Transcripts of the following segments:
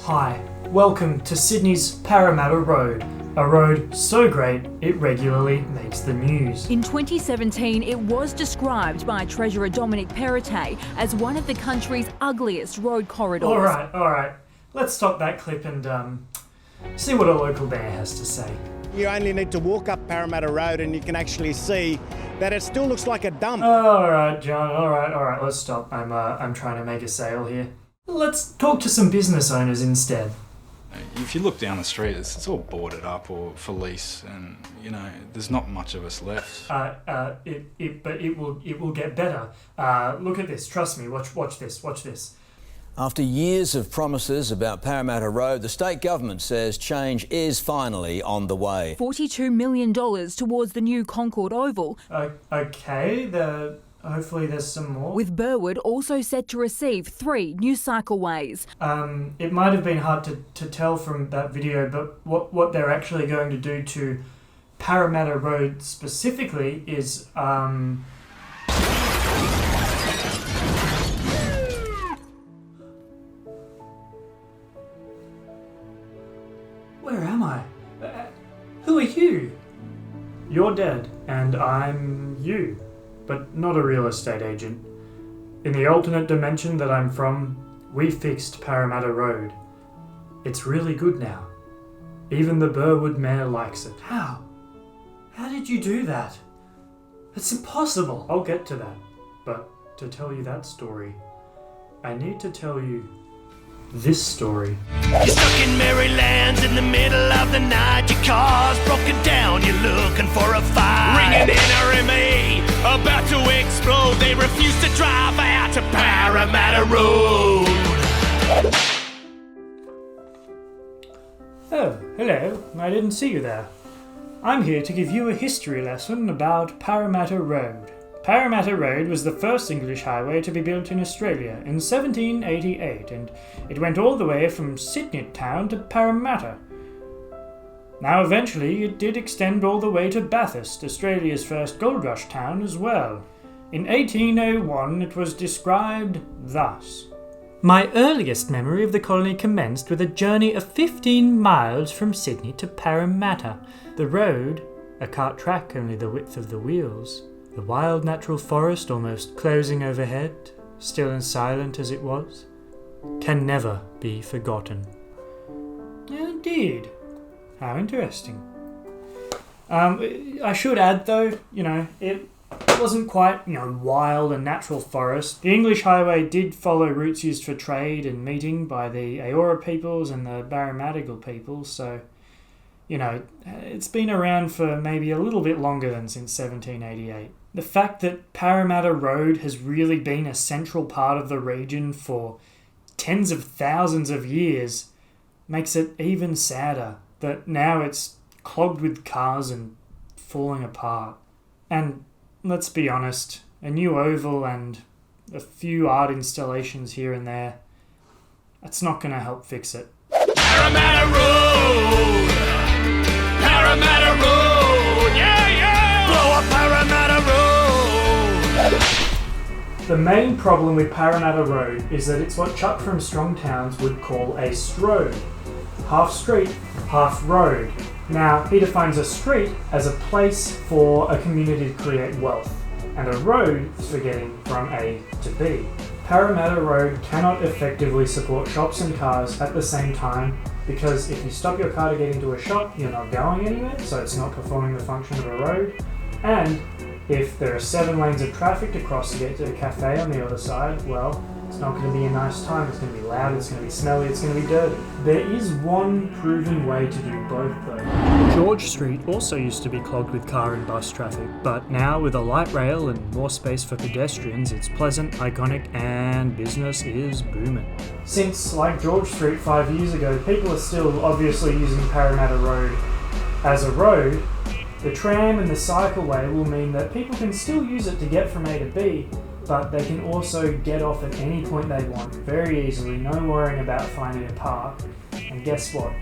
Hi, welcome to Sydney's Parramatta Road, a road so great it regularly makes the news. In 2017, it was described by Treasurer Dominic Perrottet as one of the country's ugliest road corridors. All right. Let's stop that clip and see what a local bear has to say. You only need to walk up Parramatta Road and you can actually see that it still looks like a dump. All right, John. All right. Let's stop. I'm trying to make a sale here. Let's talk to some business owners instead. If you look down the street, it's all boarded up or for lease, and there's not much of us left. But it will get better. Look at this. Trust me. Watch this. After years of promises about Parramatta Road, the state government says change is finally on the way. $42 million towards the new Concord Oval. Okay. Hopefully there's some more. With Burwood also set to receive 3 new cycleways. It might have been hard to tell from that video, but what they're actually going to do to Parramatta Road specifically is Where am I? Who are you? You're dead, and I'm you. But not a real estate agent. In the alternate dimension that I'm from, we fixed Parramatta Road. It's really good now. Even the Burwood mayor likes it. How? How did you do that? It's impossible. I'll get to that. But to tell you that story, I need to tell you this story. You're stuck in Maryland in the middle of the night. Your car's broken down, you're looking for a fight. Ringing NRMA, about to explode. They refuse to drive out to Parramatta Road. Oh, hello. I didn't see you there. I'm here to give you a history lesson about Parramatta Road. Parramatta Road was the first English highway to be built in Australia in 1788, and it went all the way from Sydney town to Parramatta. Now eventually it did extend all the way to Bathurst, Australia's first gold rush town as well. In 1801 it was described thus. My earliest memory of the colony commenced with a journey of 15 miles from Sydney to Parramatta. The road, a cart track only the width of the wheels. The wild natural forest almost closing overhead, still and silent as it was, can never be forgotten. Indeed. How interesting. I should add though, it wasn't quite, wild and natural forest. The English highway did follow routes used for trade and meeting by the Eora peoples and the Parramatta peoples, so it's been around for maybe a little bit longer than since 1788. The fact that Parramatta Road has really been a central part of the region for tens of thousands of years makes it even sadder that now it's clogged with cars and falling apart. And let's be honest, a new oval and a few art installations here and there, that's not going to help fix it. Parramatta Road! Parramatta Road! Yeah! Blow up Parramatta Road! The main problem with Parramatta Road is that it's what Chuck from Strong Towns would call a strode. Half street, half road. Now, he defines a street as a place for a community to create wealth, and a road for getting from A to B. Parramatta Road cannot effectively support shops and cars at the same time because if you stop your car to get into a shop, you're not going anywhere, so it's not performing the function of a road. And if there are 7 lanes of traffic to cross to get to the cafe on the other side, well, it's not going to be a nice time. It's going to be loud, it's going to be smelly, it's going to be dirty. There is one proven way to do both though. George Street also used to be clogged with car and bus traffic, but now with a light rail and more space for pedestrians, it's pleasant, iconic, and business is booming. Since, like George Street 5 years ago, people are still obviously using Parramatta Road as a road, the tram and the cycleway will mean that people can still use it to get from A to B, but they can also get off at any point they want very easily, no worrying about finding a park. And guess what?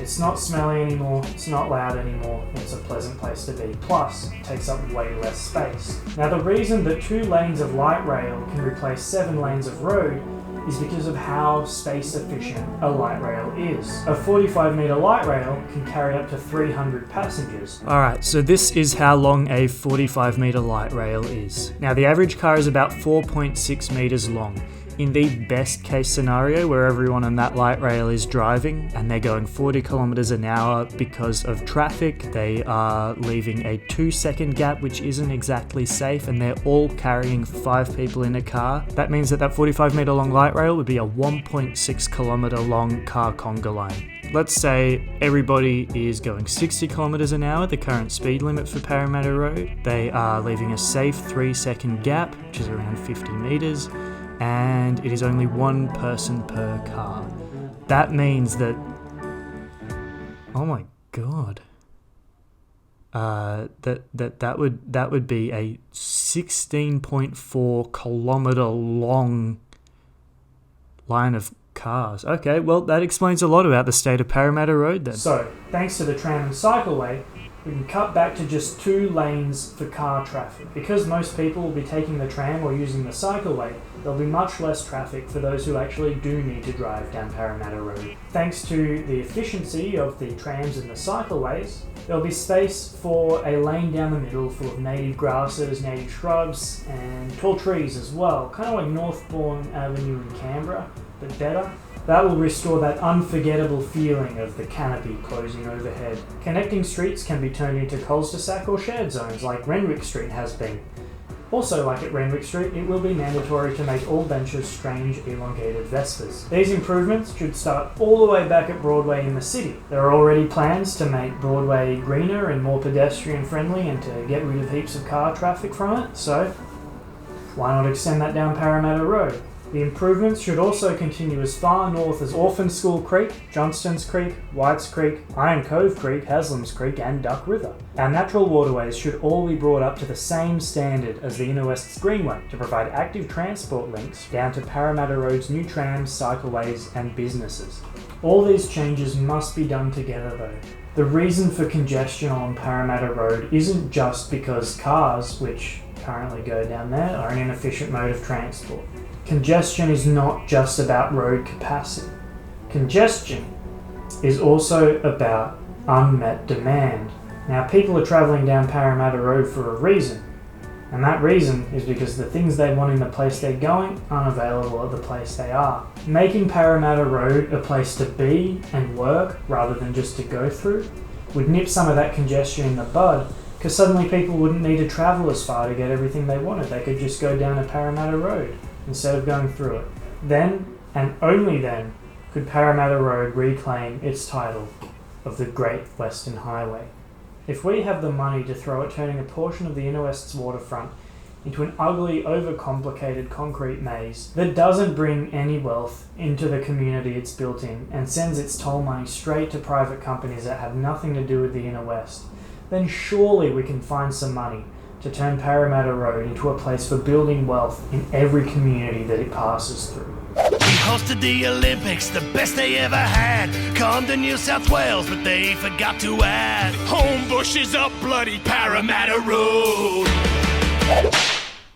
It's not smelly anymore, it's not loud anymore, it's a pleasant place to be. Plus, it takes up way less space. Now the reason that 2 lanes of light rail can replace 7 lanes of road is because of how space efficient a light rail is. A 45-metre light rail can carry up to 300 passengers. Alright, so this is how long a 45-metre light rail is. Now the average car is about 4.6 metres long. In the best case scenario, where everyone on that light rail is driving and they're going 40 kilometers an hour because of traffic, they are leaving a 2-second gap, which isn't exactly safe, and they're all carrying 5 people in a car. That means that 45-meter long light rail would be a 1.6 kilometer long car conga line. Let's say everybody is going 60 kilometers an hour, the current speed limit for Parramatta Road. They are leaving a safe 3-second gap, which is around 50 meters. And it is only 1 person per car. That means that... oh my god. That would be a 16.4 kilometer long line of cars. Okay, well that explains a lot about the state of Parramatta Road then. So, thanks to the tram and cycleway, we can cut back to just 2 lanes for car traffic. Because most people will be taking the tram or using the cycleway, there'll be much less traffic for those who actually do need to drive down Parramatta Road. Thanks to the efficiency of the trams and the cycleways, there'll be space for a lane down the middle full of native grasses, native shrubs, and tall trees as well. Kind of like Northbourne Avenue in Canberra, but better. That will restore that unforgettable feeling of the canopy closing overhead. Connecting streets can be turned into cul-de-sac or shared zones like Renwick Street has been. Also, like at Renwick Street, it will be mandatory to make all benches strange elongated Vespers. These improvements should start all the way back at Broadway in the city. There are already plans to make Broadway greener and more pedestrian friendly and to get rid of heaps of car traffic from it, so why not extend that down Parramatta Road? The improvements should also continue as far north as Orphan School Creek, Johnston's Creek, Whites Creek, Iron Cove Creek, Haslam's Creek and Duck River. Our natural waterways should all be brought up to the same standard as the Inner West's Greenway to provide active transport links down to Parramatta Road's new trams, cycleways and businesses. All these changes must be done together though. The reason for congestion along Parramatta Road isn't just because cars, which currently go down there, are an inefficient mode of transport. Congestion is not just about road capacity. Congestion is also about unmet demand. Now, people are travelling down Parramatta Road for a reason, and that reason is because the things they want in the place they're going aren't available at the place they are. Making Parramatta Road a place to be and work rather than just to go through would nip some of that congestion in the bud, because suddenly people wouldn't need to travel as far to get everything they wanted. They could just go down to Parramatta Road instead of going through it. Then, and only then, could Parramatta Road reclaim its title of the Great Western Highway. If we have the money to throw at turning a portion of the Inner West's waterfront into an ugly, overcomplicated concrete maze that doesn't bring any wealth into the community it's built in and sends its toll money straight to private companies that have nothing to do with the Inner West, then surely we can find some money to turn Parramatta Road into a place for building wealth in every community that it passes through. We hosted the Olympics, the best they ever had. Come to New South Wales, but they forgot to add Homebush is up bloody Parramatta Road.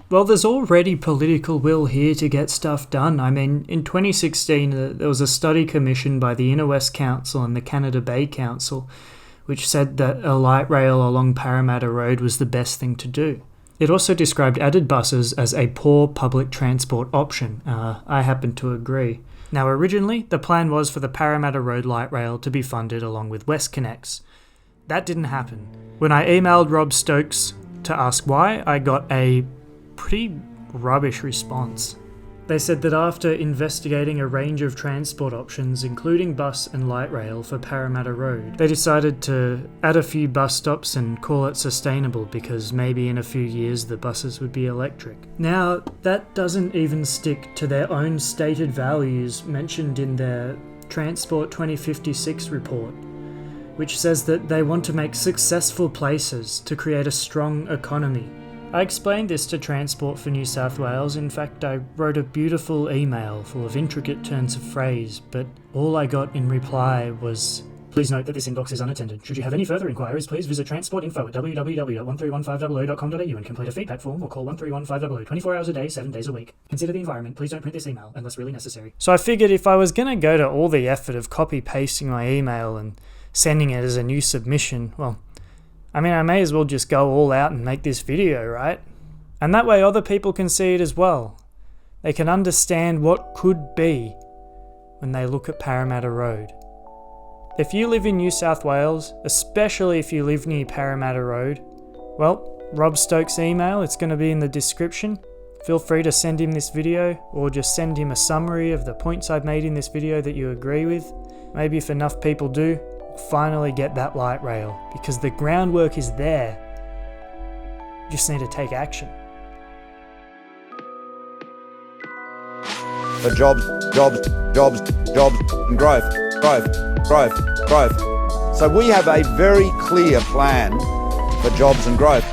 Well, there's already political will here to get stuff done. I mean, in 2016, there was a study commissioned by the Inner West Council and the Canada Bay Council which said that a light rail along Parramatta Road was the best thing to do. It also described added buses as a poor public transport option. I happen to agree. Now, originally, the plan was for the Parramatta Road light rail to be funded along with WestConnex. That didn't happen. When I emailed Rob Stokes to ask why, I got a pretty rubbish response. They said that after investigating a range of transport options, including bus and light rail for Parramatta Road, they decided to add a few bus stops and call it sustainable because maybe in a few years the buses would be electric. Now, that doesn't even stick to their own stated values mentioned in their Transport 2056 report, which says that they want to make successful places to create a strong economy. I explained this to Transport for New South Wales. In fact, I wrote a beautiful email full of intricate turns of phrase, but all I got in reply was Please note that this inbox is unattended. Should you have any further inquiries, please visit transportinfo@www.13150.com.au and complete a feedback form or call 131500 24 hours a day, 7 days a week. Consider the environment. Please don't print this email unless really necessary. So I figured if I was going to go to all the effort of copy-pasting my email and sending it as a new submission, well, I may as well just go all out and make this video, right? And that way other people can see it as well. They can understand what could be when they look at Parramatta Road. If you live in New South Wales, especially if you live near Parramatta Road, well, Rob Stokes' email, it's going to be in the description. Feel free to send him this video or just send him a summary of the points I've made in this video that you agree with. Maybe if enough people do, we'll finally get that light rail because the groundwork is there. You just need to take action. For jobs, and growth. So we have a very clear plan for jobs and growth.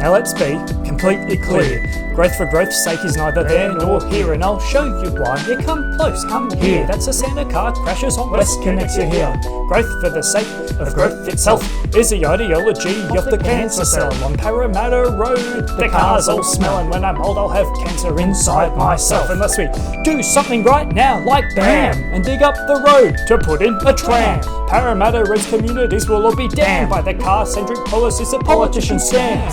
Now let's be completely clear. Growth for growth's sake is neither there nor here, and I'll show you why. You come close, come here. That's a Santa car crashes on West Connects you here. Growth for the sake of growth itself is the ideology of the cancer cell. On Parramatta Road, the cars all smell, and when I'm old I'll have cancer inside myself. Unless we do something right now, like BAM, and dig up the road to put in a tram. Parramatta Road's communities will all be damned by the car-centric policies that politicians stand.